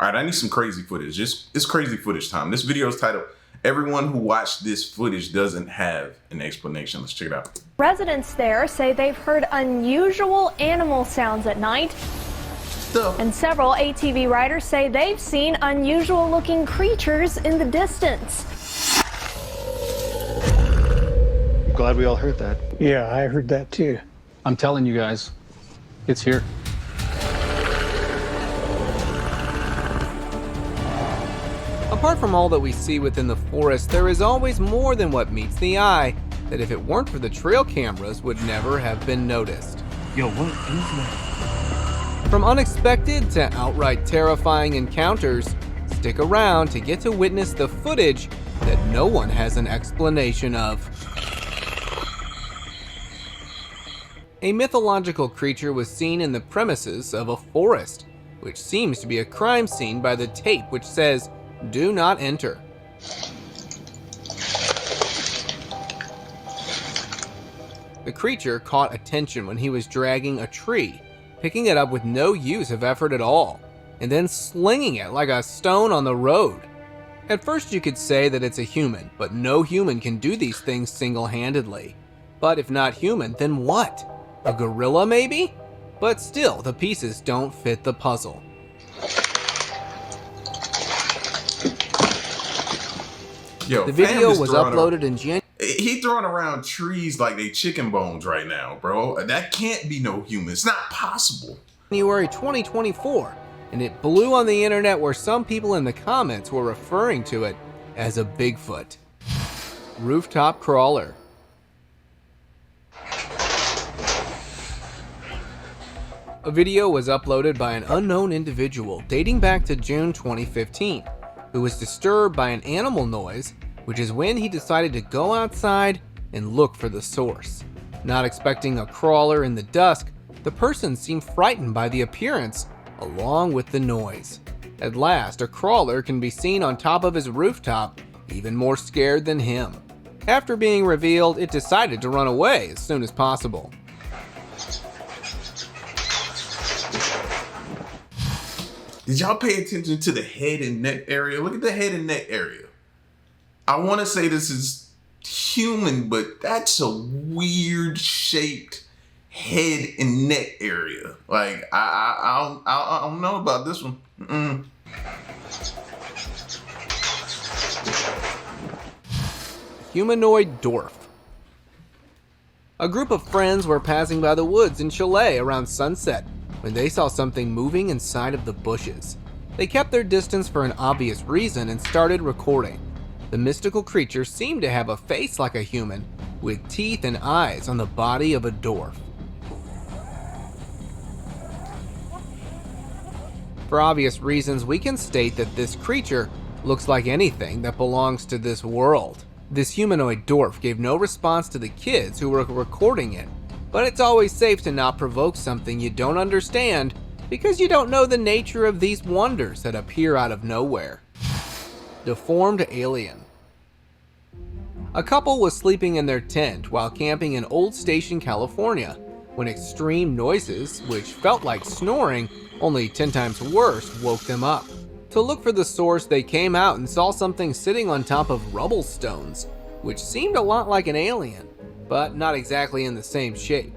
All right, I need some crazy footage. It's crazy footage time. This video is titled, "Everyone who watched this footage doesn't have an explanation." Let's check it out. Residents there say they've heard unusual animal sounds at night. And several ATV riders say they've seen unusual looking creatures in the distance. I'm glad we all heard that. Yeah, I heard that too. I'm telling you guys, it's here. Apart from all that we see within the forest, there is always more than what meets the eye that if it weren't for the trail cameras would never have been noticed. Yo, what is that? From unexpected to outright terrifying encounters, stick around to get to witness the footage that no one has an explanation of. A mythological creature was seen in the premises of a forest, which seems to be a crime scene by the tape which says, "Do not enter." The creature caught attention when he was dragging a tree, picking it up with no use of effort at all, and then slinging it like a stone on the road. At first you could say that it's a human, but no human can do these things single-handedly. But if not human, then what? A gorilla maybe? But still, the pieces don't fit the puzzle. Yo, The video was uploaded in January. He throwing around trees like they chicken bones right now, bro. That can't be no human. It's not possible. January 2024, and it blew on the internet where some people in the comments were referring to it as a Bigfoot. Rooftop crawler. A video was uploaded by an unknown individual dating back to June 2015, who was disturbed by an animal noise, which is when he decided to go outside and look for the source. Not expecting a crawler in the dusk, the person seemed frightened by the appearance, along with the noise. At last, a crawler can be seen on top of his rooftop, even more scared than him. After being revealed, it decided to run away as soon as possible. Did y'all pay attention to the head and neck area? Look at the head and neck area. I want to say this is human, but that's a weird shaped head and neck area. Like, I don't know about this one. Humanoid dwarf. A group of friends were passing by the woods in Chile around sunset when they saw something moving inside of the bushes. They kept their distance for an obvious reason and started recording. The mystical creature seemed to have a face like a human, with teeth and eyes on the body of a dwarf. For obvious reasons, we can state that this creature looks like anything that belongs to this world. This humanoid dwarf gave no response to the kids who were recording it, but it's always safe to not provoke something you don't understand because you don't know the nature of these wonders that appear out of nowhere. Deformed alien. A couple was sleeping in their tent while camping in Old Station, California, when extreme noises, which felt like snoring, only 10 times worse, woke them up. To look for the source, they came out and saw something sitting on top of rubble stones, which seemed a lot like an alien, but not exactly in the same shape.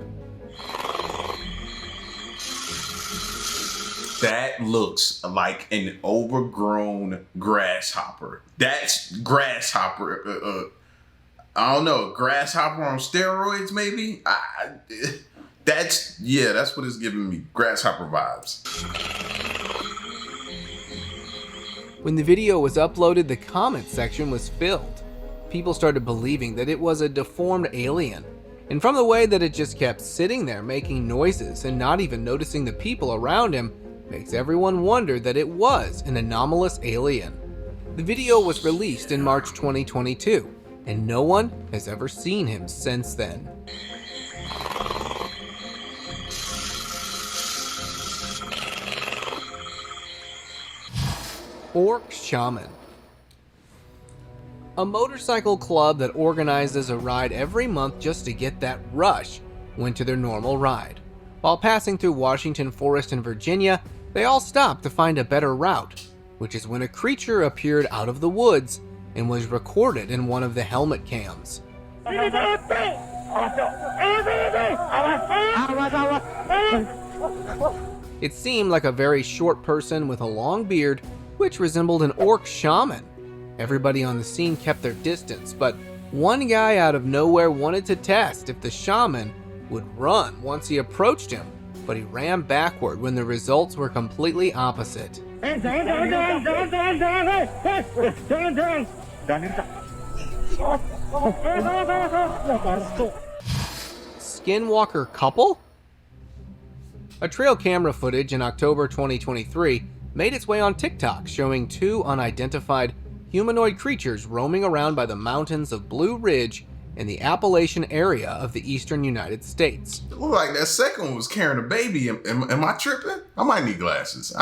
That looks like an overgrown grasshopper. That's grasshopper. I don't know, grasshopper on steroids, maybe? That's what it's giving me, grasshopper vibes. When the video was uploaded, the comment section was filled. People started believing that it was a deformed alien. And from the way that it just kept sitting there making noises and not even noticing the people around him, makes everyone wonder that it was an anomalous alien. The video was released in March 2022, and no one has ever seen him since then. Orc Shaman. A motorcycle club that organizes a ride every month just to get that rush went to their normal ride. While passing through Washington Forest in Virginia, they all stopped to find a better route, which is when a creature appeared out of the woods and was recorded in one of the helmet cams. It seemed like a very short person with a long beard, which resembled an orc shaman. Everybody on the scene kept their distance, but one guy out of nowhere wanted to test if the shaman would run once he approached him, but he ran backward when the results were completely opposite. Skinwalker couple? A trail camera footage in October 2023 made its way on TikTok, showing two unidentified humanoid creatures roaming around by the mountains of Blue Ridge in the Appalachian area of the eastern United States. It looked like that second one was carrying a baby. Am I tripping? I might need glasses.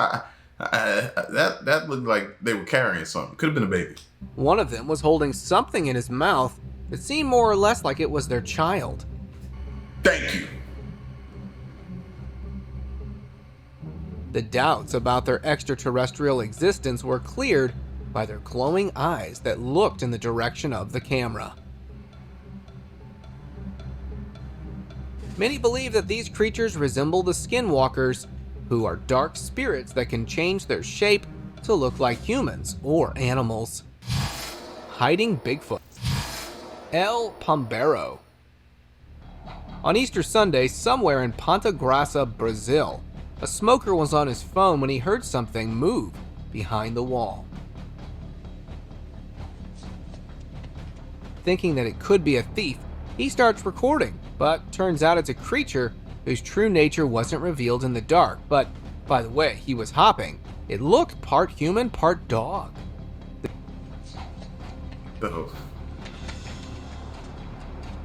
That looked like they were carrying something. Could have been a baby. One of them was holding something in his mouth that seemed more or less like it was their child. Thank you. The doubts about their extraterrestrial existence were cleared by their glowing eyes that looked in the direction of the camera. Many believe that these creatures resemble the skinwalkers, who are dark spirits that can change their shape to look like humans or animals. Hiding Bigfoot. El Pombero. On Easter Sunday, somewhere in Ponta Grossa, Brazil, a smoker was on his phone when he heard something move behind the wall. Thinking that it could be a thief, he starts recording, but turns out it's a creature whose true nature wasn't revealed in the dark. But by the way he was hopping, it looked part human, part dog. The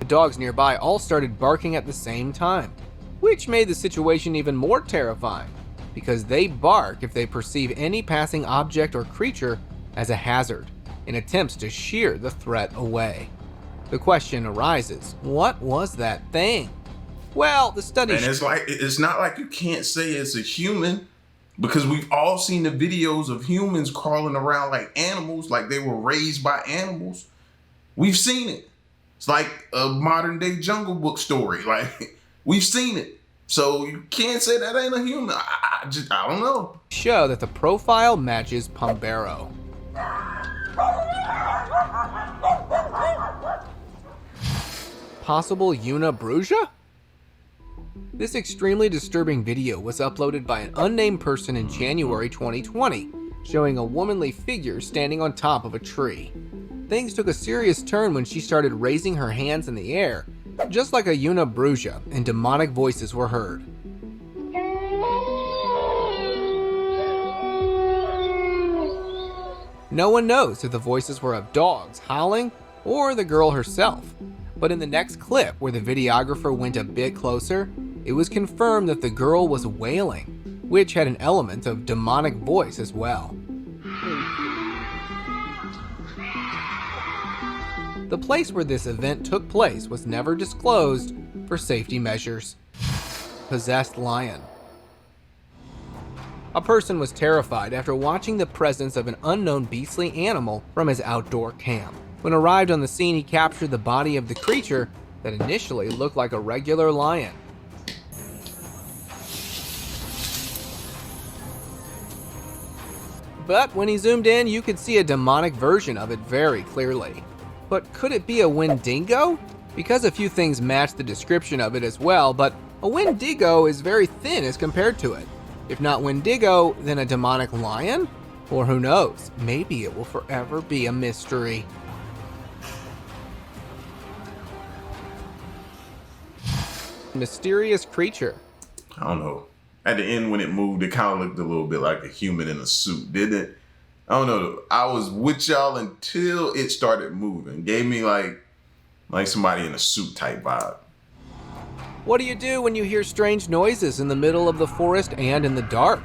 dogs nearby all started barking at the same time, which made the situation even more terrifying, because they bark if they perceive any passing object or creature as a hazard, in attempts to shear the threat away. The question arises, what was that thing? Well, the study... And it's not like you can't say it's a human, because we've all seen the videos of humans crawling around like animals, like they were raised by animals. We've seen it. It's like a modern day Jungle Book story. Like, we've seen it. So you can't say that ain't a human. I don't know. Show that the profile matches Pombero. Possible Unabruja? This extremely disturbing video was uploaded by an unnamed person in January 2020, showing a womanly figure standing on top of a tree. Things took a serious turn when she started raising her hands in the air, just like a Unabruja, and demonic voices were heard. No one knows if the voices were of dogs howling or the girl herself, but in the next clip where the videographer went a bit closer, it was confirmed that the girl was wailing, which had an element of demonic voice as well. The place where this event took place was never disclosed for safety measures. Possessed lion. A person was terrified after watching the presence of an unknown beastly animal from his outdoor camp. When arrived on the scene, he captured the body of the creature that initially looked like a regular lion. But when he zoomed in, you could see a demonic version of it very clearly. But could it be a Wendigo? Because a few things match the description of it as well, but a Wendigo is very thin as compared to it. If not Wendigo, then a demonic lion? Or who knows, maybe it will forever be a mystery. Mysterious creature. I don't know. At the end when it moved, it kind of looked a little bit like a human in a suit, didn't it? I don't know. I was with y'all until it started moving. Gave me like somebody in a suit type vibe. What do you do when you hear strange noises in the middle of the forest and in the dark?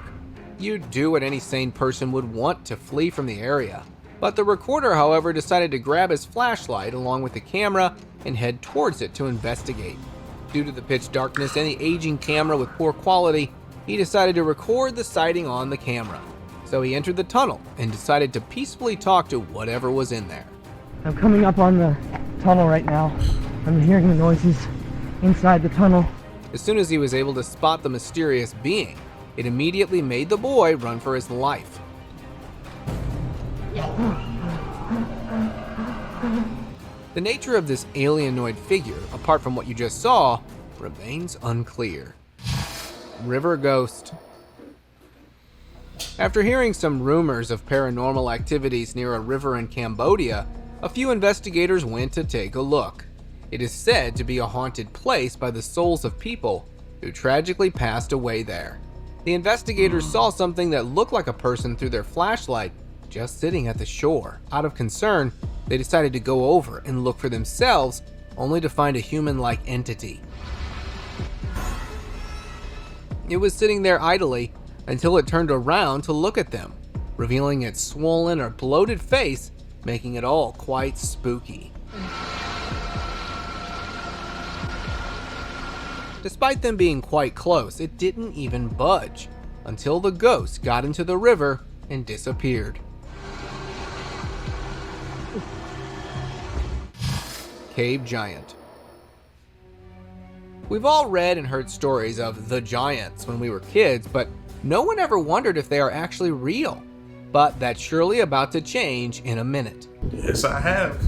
You do what any sane person would want to flee from the area. But the recorder, however, decided to grab his flashlight along with the camera and head towards it to investigate. Due to the pitch darkness and the aging camera with poor quality, he decided to record the sighting on the camera. So he entered the tunnel and decided to peacefully talk to whatever was in there. I'm coming up on the tunnel right now. I'm hearing the noises inside the tunnel. As soon as he was able to spot the mysterious being, it immediately made the boy run for his life. The nature of this alienoid figure, apart from what you just saw, remains unclear. River Ghost. After hearing some rumors of paranormal activities near a river in Cambodia, a few investigators went to take a look. It is said to be a haunted place by the souls of people who tragically passed away there. The investigators saw something that looked like a person through their flashlight just sitting at the shore. Out of concern, they decided to go over and look for themselves, only to find a human-like entity. It was sitting there idly until it turned around to look at them, revealing its swollen or bloated face, making it all quite spooky. Despite them being quite close, it didn't even budge until the ghost got into the river and disappeared. Cave Giant. We've all read and heard stories of the giants when we were kids, but no one ever wondered if they are actually real. But that's surely about to change in a minute. Yes, I have.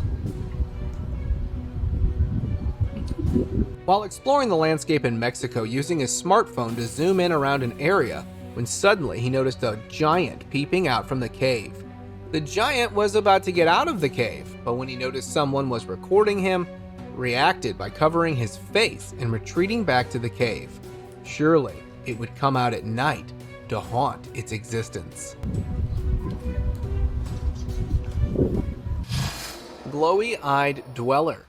While exploring the landscape in Mexico using his smartphone to zoom in around an area, when suddenly he noticed a giant peeping out from the cave. The giant was about to get out of the cave, but when he noticed someone was recording him, reacted by covering his face and retreating back to the cave. Surely it would come out at night to haunt its existence. Glowy-eyed dweller.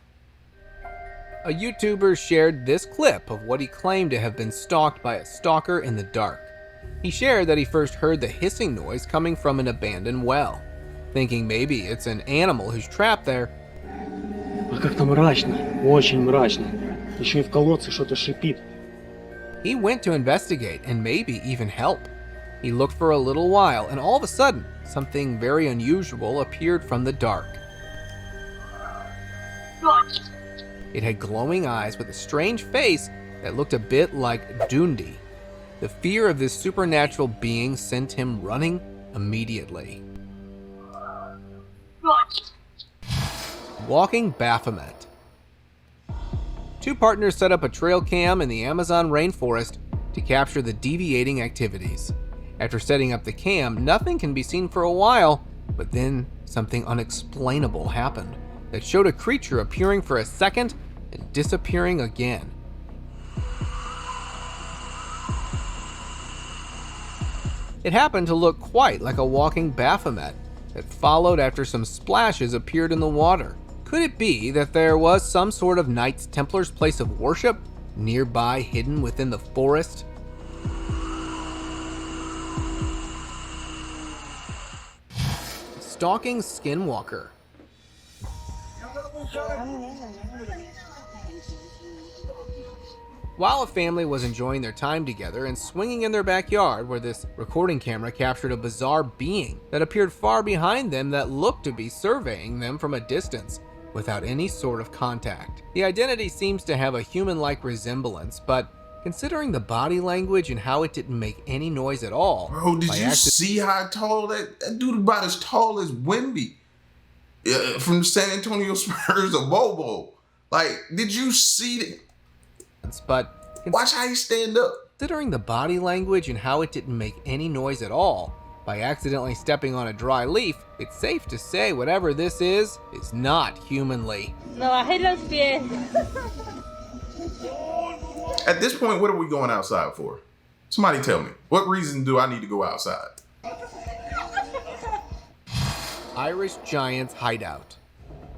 A YouTuber shared this clip of what he claimed to have been stalked by a stalker in the dark. He shared that he first heard the hissing noise coming from an abandoned well, thinking maybe it's an animal who's trapped there. Как-то мрачно, очень мрачно. Еще и в колодце что-то шипит. He went to investigate and maybe even help. He looked for a little while and all of a sudden, something very unusual appeared from the dark. It had glowing eyes with a strange face that looked a bit like Dundi. The fear of this supernatural being sent him running immediately. Walking Baphomet. Two partners set up a trail cam in the Amazon rainforest to capture the deviating activities. After setting up the cam, nothing can be seen for a while, but then something unexplainable happened that showed a creature appearing for a second and disappearing again. It happened to look quite like a walking Baphomet that followed after some splashes appeared in the water. Could it be that there was some sort of Knights Templar's place of worship nearby, hidden within the forest? Stalking Skinwalker. While a family was enjoying their time together and swinging in their backyard, where this recording camera captured a bizarre being that appeared far behind them that looked to be surveying them from a distance without any sort of contact. The identity seems to have a human-like resemblance, but considering the body language and how it didn't make any noise at all. Bro, did you see how tall that dude about as tall as Wemby from San Antonio Spurs or Bobo? Like, did you see that? But watch how he stand up. Considering the body language and how it didn't make any noise at all, by accidentally stepping on a dry leaf, it's safe to say whatever this is not humanly. At this point, what are we going outside for? Somebody tell me. What reason do I need to go outside? Irish Giant's hideout.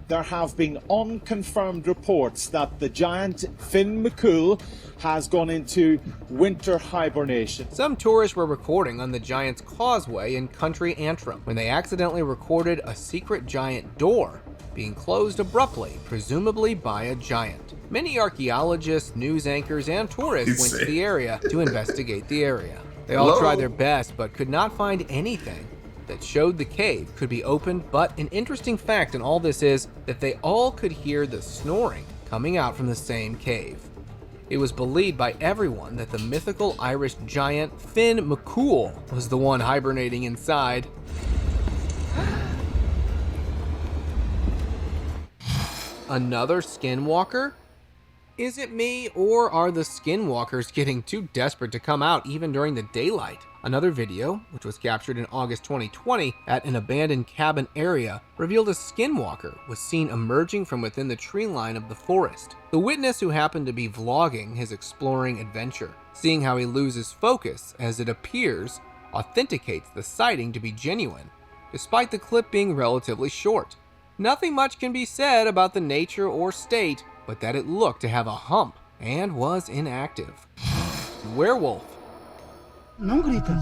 There have been unconfirmed reports that the giant Finn McCool has gone into winter hibernation. Some tourists were recording on the Giant's Causeway in country Antrim when they accidentally recorded a secret giant door being closed abruptly, presumably by a giant. Many archaeologists, news anchors, and tourists went to the area to investigate the area. They all tried their best but could not find anything that showed the cave could be opened, but an interesting fact in all this is that they all could hear the snoring coming out from the same cave. It was believed by everyone that the mythical Irish giant Finn McCool was the one hibernating inside. Another skinwalker? Is it me, or are the skinwalkers getting too desperate to come out even during the daylight? Another video, which was captured in August 2020 at an abandoned cabin area, revealed a skinwalker was seen emerging from within the tree line of the forest. The witness, who happened to be vlogging his exploring adventure, seeing how he loses focus as it appears, authenticates the sighting to be genuine, despite the clip being relatively short. Nothing much can be said about the nature or state, but that it looked to have a hump and was inactive. Werewolf. Não grita.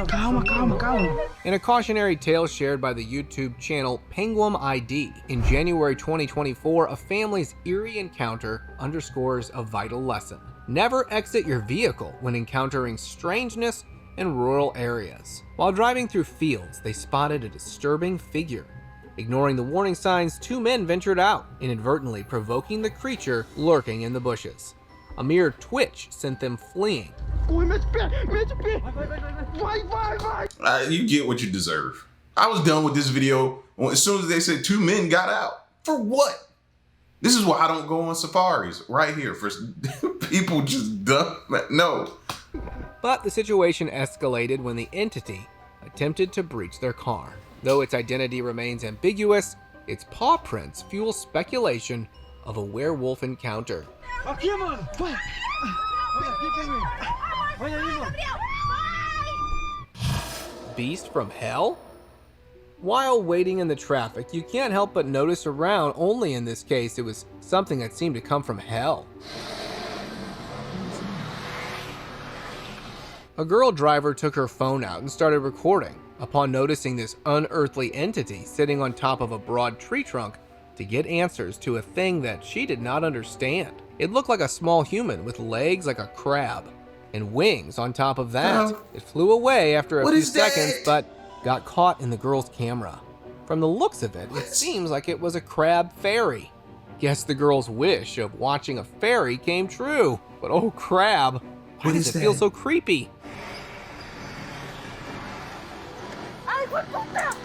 Calma, calma, calma. In a cautionary tale shared by the YouTube channel Penguin ID, in January 2024, a family's eerie encounter underscores a vital lesson. Never exit your vehicle when encountering strangeness in rural areas. While driving through fields, they spotted a disturbing figure. Ignoring the warning signs, two men ventured out, inadvertently provoking the creature lurking in the bushes. A mere twitch sent them fleeing. You get what you deserve. I was done with this video as soon as they said two men got out. For what? This is why I don't go on safaris right here. For people just dumb. No. But the situation escalated when the entity attempted to breach their car. Though its identity remains ambiguous, its paw prints fuel speculation of a werewolf encounter. Beast from hell? While waiting in the traffic, you can't help but notice around, only in this case, it was something that seemed to come from hell. A girl driver took her phone out and started recording upon noticing this unearthly entity sitting on top of a broad tree trunk to get answers to a thing that she did not understand. It looked like a small human with legs like a crab and wings on top of that. It flew away after a few seconds, but got caught in the girl's camera. From the looks of it, it seems like it was a crab fairy. Guess the girl's wish of watching a fairy came true. But oh crab, why does it feel so creepy?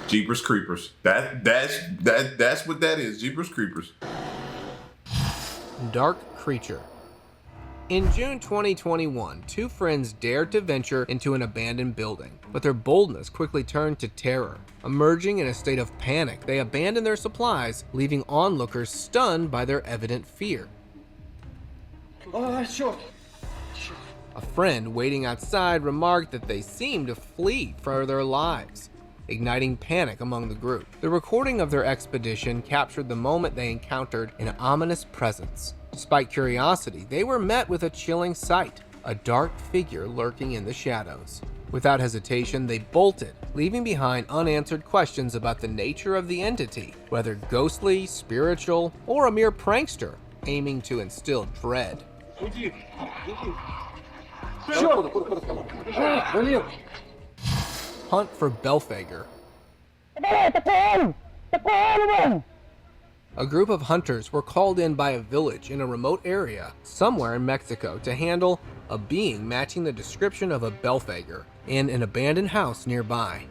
Jeepers Creepers. That's what that is. Jeepers Creepers. Dark creature. In June 2021, two friends dared to venture into an abandoned building, but their boldness quickly turned to terror. Emerging in a state of panic, they abandoned their supplies, leaving onlookers stunned by their evident fear. A friend waiting outside remarked that they seemed to flee for their lives, igniting panic among the group. The recording of their expedition captured the moment they encountered an ominous presence. Despite curiosity, they were met with a chilling sight, a dark figure lurking in the shadows. Without hesitation, they bolted, leaving behind unanswered questions about the nature of the entity, whether ghostly, spiritual, or a mere prankster aiming to instill dread. Hunt for Belfager. A group of hunters were called in by a village in a remote area somewhere in Mexico to handle a being matching the description of a Belfager in an abandoned house nearby.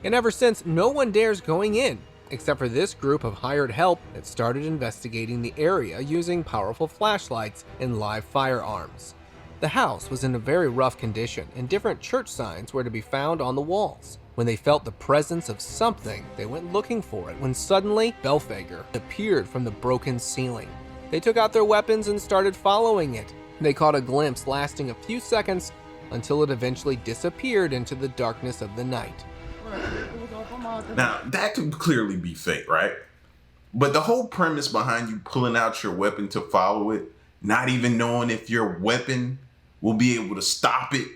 And ever since, no one dares going in, except for this group of hired help that started investigating the area using powerful flashlights and live firearms. The house was in a very rough condition, and different church signs were to be found on the walls. When they felt the presence of something, they went looking for it when suddenly Belfager appeared from the broken ceiling. They took out their weapons and started following it. They caught a glimpse lasting a few seconds until it eventually disappeared into the darkness of the night. Now, that could clearly be fake, right? But the whole premise behind you pulling out your weapon to follow it, not even knowing if your weapon will be able to stop it,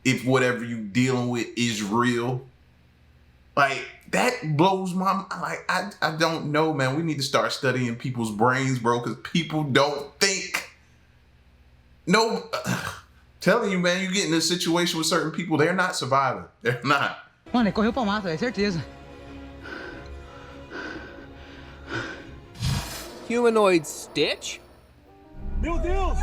if whatever you dealing with is real, like, that blows my, like, I don't know, man. We need to start studying people's brains, bro, because people don't think. No, Telling you, man, you get in a situation with certain people, they're not surviving. They're not. Mano, ele correu pra mata, é certeza. Humanoid Stitch? Meu Deus!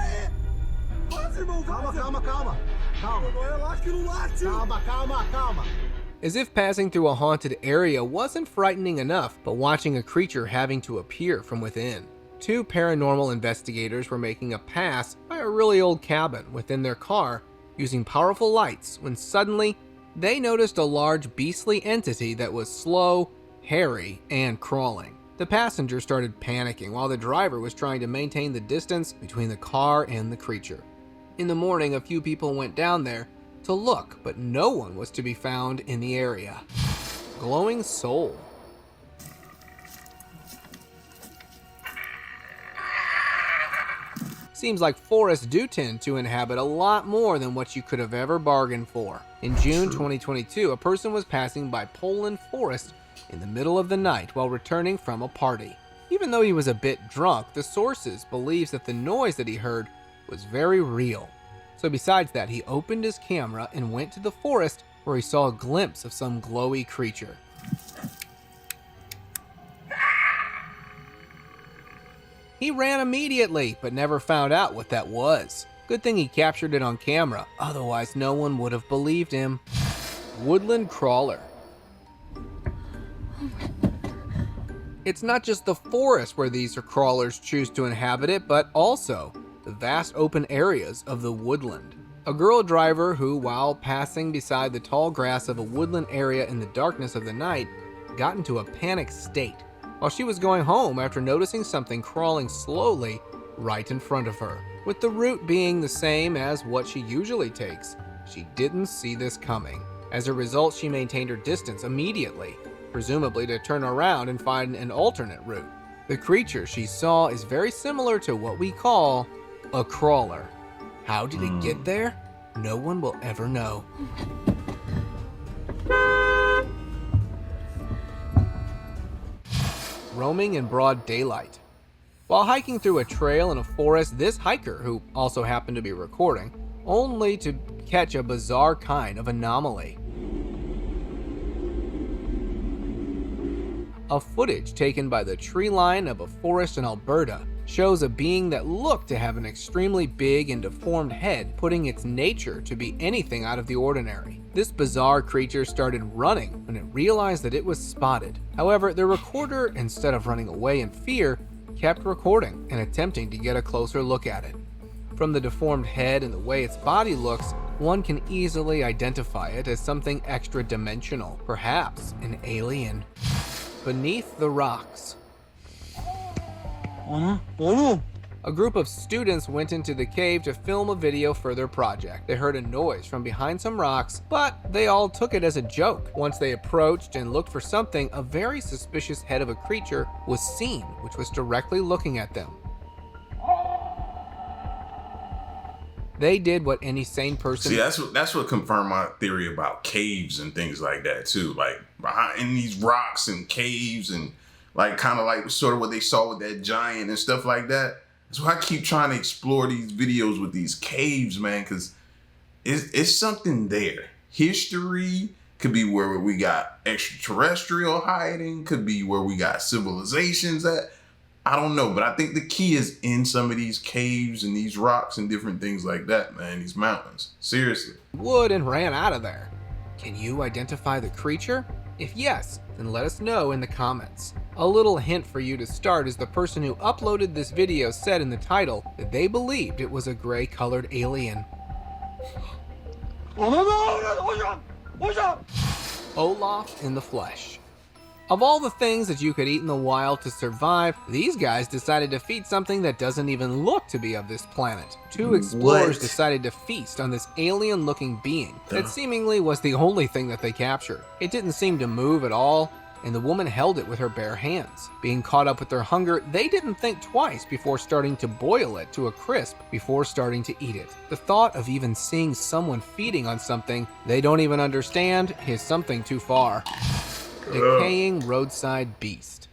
Calma. Calma. As if passing through a haunted area wasn't frightening enough, but watching a creature having to appear from within. 2 paranormal investigators were making a pass by a really old cabin within their car using powerful lights when suddenly they noticed a large beastly entity that was slow, hairy, and crawling. The passenger started panicking while the driver was trying to maintain the distance between the car and the creature. In the morning, a few people went down there to look, but no one was to be found in the area. Glowing soul. Seems like forests do tend to inhabit a lot more than what you could have ever bargained for. In June 2022, a person was passing by Poland Forest in the middle of the night while returning from a party. Even though he was a bit drunk, the sources believes that the noise that he heard was very real. So besides that, he opened his camera and went to the forest where he saw a glimpse of some glowy creature. He ran immediately, but never found out what that was. Good thing he captured it on camera, otherwise no one would have believed him. Woodland crawler. It's not just the forest where these crawlers choose to inhabit it, but also the vast open areas of the woodland. A girl driver who, while passing beside the tall grass of a woodland area in the darkness of the night, got into a panicked state while she was going home after noticing something crawling slowly right in front of her. With the route being the same as what she usually takes, she didn't see this coming. As a result, she maintained her distance immediately, presumably to turn around and find an alternate route. The creature she saw is very similar to what we call a crawler. How did it get there? No one will ever know. Roaming in broad daylight. While hiking through a trail in a forest, this hiker, who also happened to be recording, only to catch a bizarre kind of anomaly. A footage taken by the tree line of a forest in Alberta shows a being that looked to have an extremely big and deformed head, putting its nature to be anything out of the ordinary. This bizarre creature started running when it realized that it was spotted. However, the recorder, instead of running away in fear, kept recording and attempting to get a closer look at it. From the deformed head and the way its body looks, one can easily identify it as something extra-dimensional, perhaps an alien. Beneath the rocks. A group of students went into the cave to film a video for their project. They heard a noise from behind some rocks, but they all took it as a joke. Once they approached and looked for something, a very suspicious head of a creature was seen, which was directly looking at them. They did what any sane person... See, that's what confirmed my theory about caves and things like that too. Like in these rocks and caves and like kind of like sort of what they saw with that giant and stuff like that. That's why I keep trying to explore these videos with these caves, man, because it's something there. History could be where we got extraterrestrial hiding, could be where we got civilizations at. I don't know, but I think the key is in some of these caves and these rocks and different things like that, man, these mountains. Seriously. Wood and ran out of there. Can you identify the creature? If yes, then let us know in the comments. A little hint for you to start is the person who uploaded this video said in the title that they believed it was a gray-colored alien. Olaf in the flesh. Of all the things that you could eat in the wild to survive, these guys decided to feed something that doesn't even look to be of this planet. Two explorers decided to feast on this alien-looking being that seemingly was the only thing that they captured. It didn't seem to move at all, and the woman held it with her bare hands. Being caught up with their hunger, they didn't think twice before starting to boil it to a crisp before starting to eat it. The thought of even seeing someone feeding on something they don't even understand is something too far. Decaying roadside beast.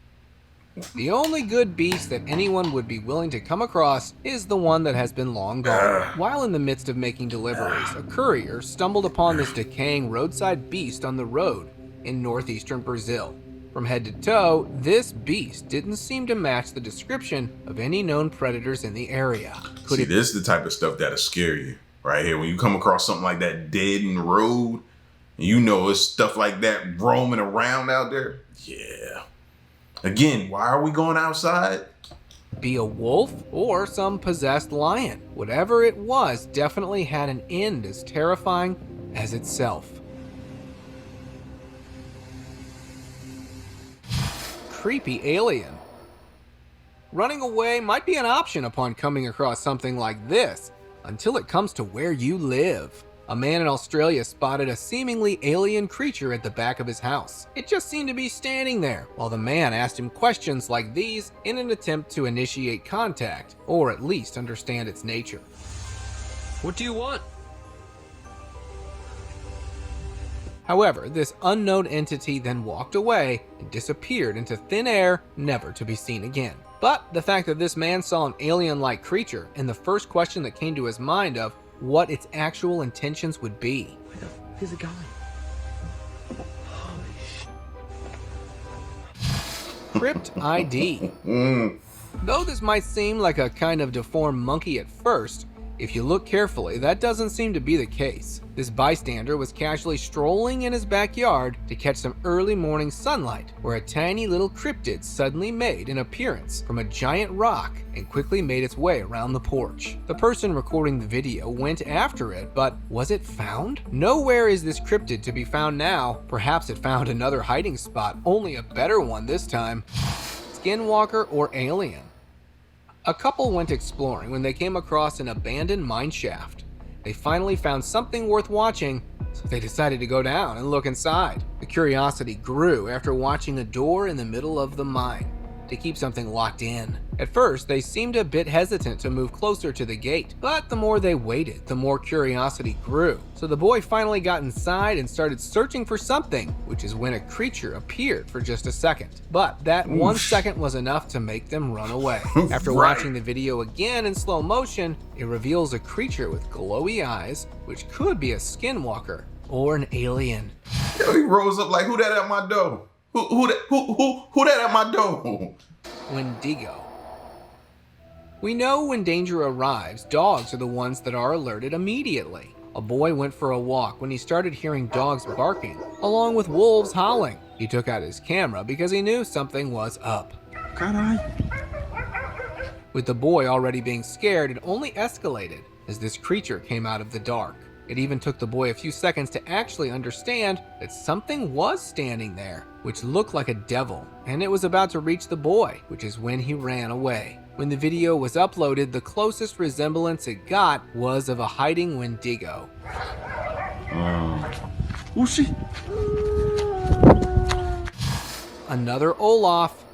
The only good beast that anyone would be willing to come across is the one that has been long gone. While in the midst of making deliveries, a courier stumbled upon this decaying roadside beast on the road in northeastern Brazil. From head to toe, this beast didn't seem to match the description of any known predators in the area. See, this is the type of stuff that'll scare you right here. When you come across something like that dead in the road, and you know it's stuff like that roaming around out there. Yeah. Again, why are we going outside? Be a wolf or some possessed lion. Whatever it was definitely had an end as terrifying as itself. Creepy alien. Running away might be an option upon coming across something like this, until it comes to where you live. A man in Australia spotted a seemingly alien creature at the back of his house. It just seemed to be standing there, while the man asked him questions like these in an attempt to initiate contact, or at least understand its nature. What do you want? However, this unknown entity then walked away and disappeared into thin air, never to be seen again. But the fact that this man saw an alien-like creature, and the first question that came to his mind of what its actual intentions would be. Where the fuck is it going? Cryptid. Though this might seem like a kind of deformed monkey at first, if you look carefully, that doesn't seem to be the case. This bystander was casually strolling in his backyard to catch some early morning sunlight, where a tiny little cryptid suddenly made an appearance from a giant rock and quickly made its way around the porch. The person recording the video went after it, but was it found? Nowhere is this cryptid to be found now. Perhaps it found another hiding spot, only a better one this time. Skinwalker or alien? A couple went exploring when they came across an abandoned mine shaft. They finally found something worth watching, so they decided to go down and look inside. The curiosity grew after watching a door in the middle of the mine to keep something locked in. At first, they seemed a bit hesitant to move closer to the gate, but the more they waited, the more curiosity grew. So the boy finally got inside and started searching for something, which is when a creature appeared for just a second. But that 1 second was enough to make them run away. After watching the video again in slow motion, it reveals a creature with glowy eyes, which could be a skinwalker or an alien. Yo, he rose up like, who that at my door? Who that at my door? Wendigo. We know when danger arrives, dogs are the ones that are alerted immediately. A boy went for a walk when he started hearing dogs barking, along with wolves howling. He took out his camera because he knew something was up. With the boy already being scared, it only escalated as this creature came out of the dark. It even took the boy a few seconds to actually understand that something was standing there, which looked like a devil, and it was about to reach the boy, which is when he ran away. When the video was uploaded, the closest resemblance it got was of a hiding Wendigo. Another Olaf.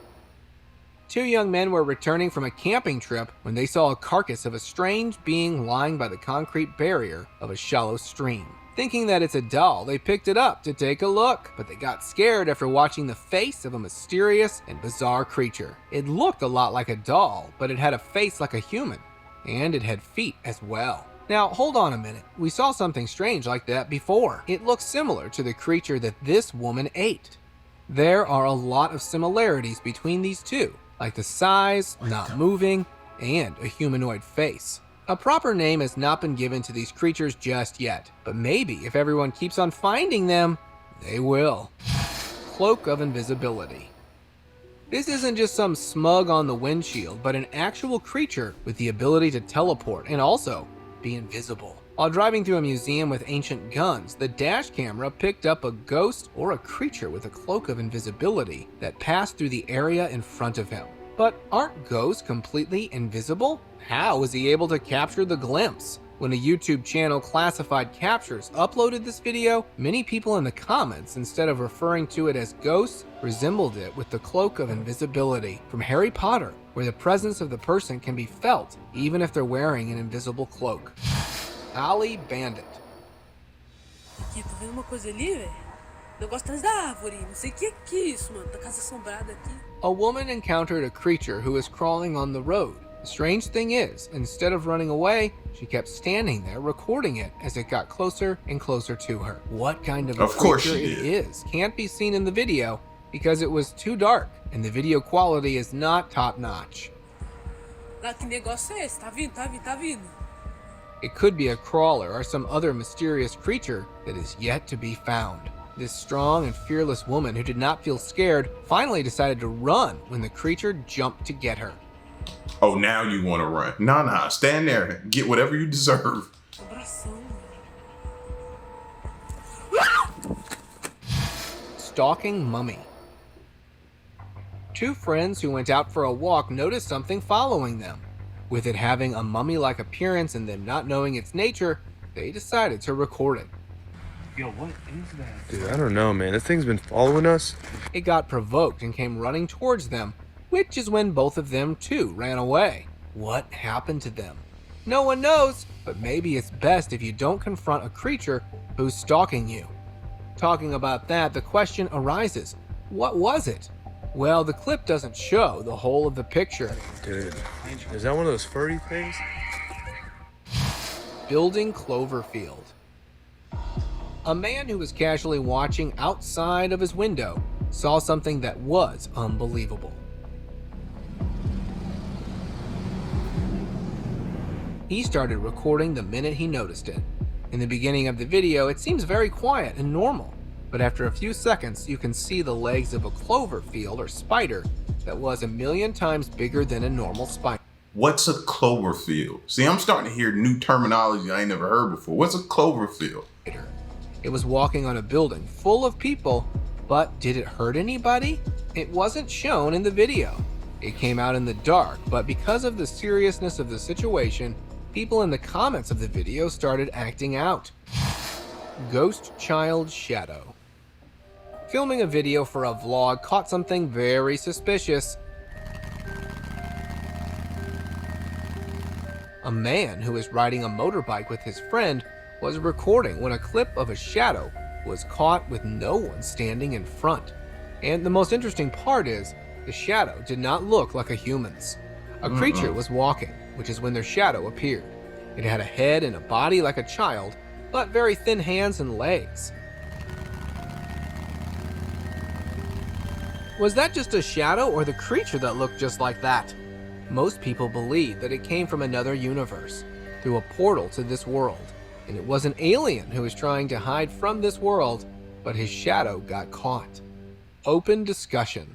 Two young men were returning from a camping trip when they saw a carcass of a strange being lying by the concrete barrier of a shallow stream. Thinking that it's a doll, they picked it up to take a look, but they got scared after watching the face of a mysterious and bizarre creature. It looked a lot like a doll, but it had a face like a human, and it had feet as well. Now, hold on a minute. We saw something strange like that before. It looks similar to the creature that this woman ate. There are a lot of similarities between these two, like the size, not moving, and a humanoid face. A proper name has not been given to these creatures just yet, but maybe if everyone keeps on finding them, they will. Cloak of Invisibility. This isn't just some smug on the windshield, but an actual creature with the ability to teleport and also be invisible. While driving through a museum with ancient guns, the dash camera picked up a ghost or a creature with a cloak of invisibility that passed through the area in front of him. But aren't ghosts completely invisible? How was he able to capture the glimpse? When a YouTube channel Classified Captures uploaded this video, many people in the comments, instead of referring to it as ghosts, resembled it with the cloak of invisibility from Harry Potter, where the presence of the person can be felt even if they're wearing an invisible cloak. Ali Bandit. Aqui, tá vendo uma coisa ali, velho? Negócio atrás da árvore. Não sei o que é isso, mano. Tá casa assombrada aqui. A woman encountered a creature who was crawling on the road. The strange thing is, instead of running away, she kept standing there recording it as it got closer and closer to her. What kind of a creature it is can't be seen in the video because it was too dark and the video quality is not top-notch. Lá, que negócio é esse? Tá vindo, tá vindo, tá vindo. It could be a crawler or some other mysterious creature that is yet to be found. This strong and fearless woman who did not feel scared finally decided to run when the creature jumped to get her. Oh, now you want to run. Nah, stand there. Get whatever you deserve. Abração. Stalking mummy. Two friends who went out for a walk noticed something following them. With it having a mummy-like appearance and them not knowing its nature, they decided to record it. Yo, what is that? Dude, I don't know, man. This thing's been following us. It got provoked and came running towards them, which is when both of them too ran away. What happened to them? No one knows, but maybe it's best if you don't confront a creature who's stalking you. Talking about that, the question arises, what was it? Well, the clip doesn't show the whole of the picture. Dude, is that one of those furry things? Building Cloverfield. A man who was casually watching outside of his window saw something that was unbelievable. He started recording the minute he noticed it. In the beginning of the video, it seems very quiet and normal, but after a few seconds, you can see the legs of a cloverfield or spider that was 1,000,000 times bigger than a normal spider. What's a cloverfield? See, I'm starting to hear new terminology I ain't never heard before. What's a cloverfield? It was walking on a building full of people, but did it hurt anybody? It wasn't shown in the video. It came out in the dark, but because of the seriousness of the situation, people in the comments of the video started acting out. Ghost Child Shadow. Filming a video for a vlog caught something very suspicious. A man who was riding a motorbike with his friend was recording when a clip of a shadow was caught with no one standing in front. And the most interesting part is, the shadow did not look like a human's. A creature was walking, which is when their shadow appeared. It had a head and a body like a child, but very thin hands and legs. Was that just a shadow or the creature that looked just like that? Most people believe that it came from another universe, through a portal to this world, and it was an alien who was trying to hide from this world, but his shadow got caught. Open discussion.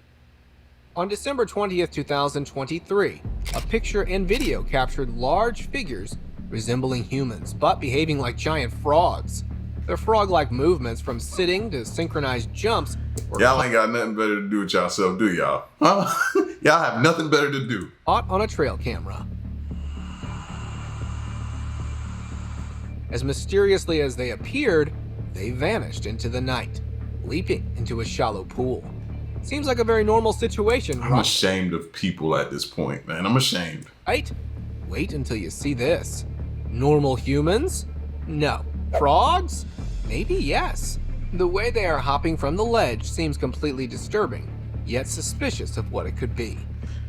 On December 20th, 2023, a picture and video captured large figures resembling humans, but behaving like giant frogs. Their frog-like movements from sitting to synchronized jumps were y'all ain't got nothing better to do with yourself, do y'all? Huh? Y'all have nothing better to do. Caught on a trail camera. As mysteriously as they appeared, they vanished into the night, leaping into a shallow pool. Seems like a very normal situation, I'm ashamed of people at this point, man. I'm ashamed. Right? Wait until you see this. Normal humans? No. Frogs? Maybe yes. The way they are hopping from the ledge seems completely disturbing, yet suspicious of what it could be.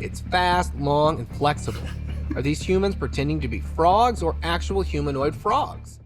It's fast, long, and flexible. Are these humans pretending to be frogs or actual humanoid frogs?